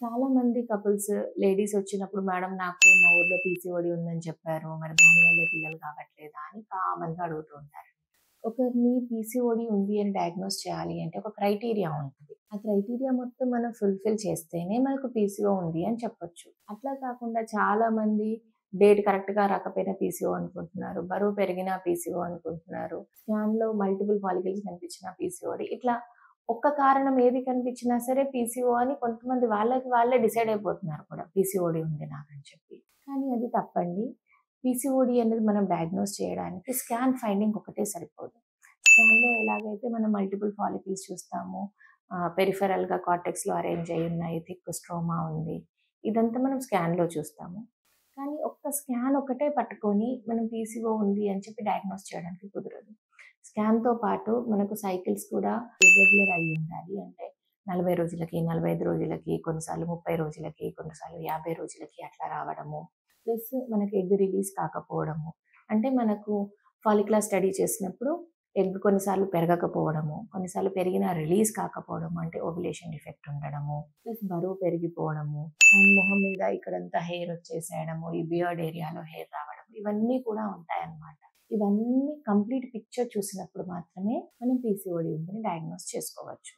చాలా మంది couples ladies వచ్చినప్పుడు మేడం నాకు మా ఊర్లో పీసీఓడి ఉందని చెప్పారు. మరి దానివల్లే పిల్లలు కావట్లేదా అని కామన్‌గా అడుగుతూ ఉంటారు. ఒకరిని పీసీఓడి ఉంది అని డయాగ్నోస్ చేయాలి అంటే ఒక క్రైటీరియా ఉంటది. ఆ క్రైటీరియా మొత్తం మనం ఫుల్‌ఫిల్ చేస్తేనే మనకు పీసీఓ ఉంది అని చెప్పొచ్చు. అట్లా కాకుండా చాలా మంది డేట్ కరెక్ట్‌గా రాకపోయినా పీసీఓ అనుకుంటున్నారు. బరువు పెరిగినా పీసీఓ అనుకుంటున్నారు. స్కాన్‌లో మల్టిపుల్ ఫాలికల్స్ కనిపించినా పీసీఓడి. ఇట్లా ఒక్క కారణం ఏది కనిపించినా సరే పీసీఓ అని కొంతమంది వాళ్ళకి వాళ్ళే డిసైడ్ అయిపోతున్నారు కూడా. పీసీఓడి ఉంది నాకని చెప్పి. కానీ అది తప్పండి. పీసీఓడి అనేది మనం డయాగ్నోస్ చేయడానికి స్కాన్ ఫైండింగ్ ఒకటే సరిపోదు. స్కాన్‌లో ఎలాగైతే మనం మల్టిపుల్ ఫాలికల్స్ చూస్తాము. పెరిఫెరల్‌గా కార్టెక్స్‌లో అరేంజ్ అయ్యి ఉన్నాయి. థిక్ స్ట్రోమా ఉంది. ఇదంతా మనం స్కాన్‌లో చూస్తాము. కానీ ఒక్క స్కాన్ ఒకటే పట్టుకొని మనం పీసీఓ ఉంది అని చెప్పి డయాగ్నోస్ చేయడానికి కుదరదు. స్కాన్‌తో పాటు మనకు సైకిల్స్ కూడా ఇర్రెగ్యులర్ అయ్యి ఉండాలి. అంటే 40 రోజులకి, 45 రోజులకి, కొన్నిసార్లు 30 రోజులకి, కొన్నిసార్లు 50 రోజులకి అట్లా రావడము. ప్లస్ మనకి ఎగ్ రిలీజ్ కాకపోవడము. అంటే మనకు ఫాలిక్యులర్ స్టడీ చేసినప్పుడు ఎగ్ కొన్నిసార్లు పెరగకపోవడము, కొన్నిసార్లు పెరిగినా రిలీజ్ కాకపోవడము అంటే ఓవ్యులేషన్ డిఫెక్ట్ ఉండడము, ప్లస్ బరువు పెరిగిపోవడము, అండ్ మొహం మీద ఇక్కడంతా హెయిర్ వచ్చేసేయడము, ఈ బియర్డ్ ఏరియాలో హెయిర్ రావడం ఇవన్నీ కూడా ఉంటాయన్నమాట. ఇవన్నీ కంప్లీట్ పిక్చర్ చూసినప్పుడు మాత్రమే మనం పీసీఓడి ఉందని డయాగ్నోస్ చేసుకోవచ్చు.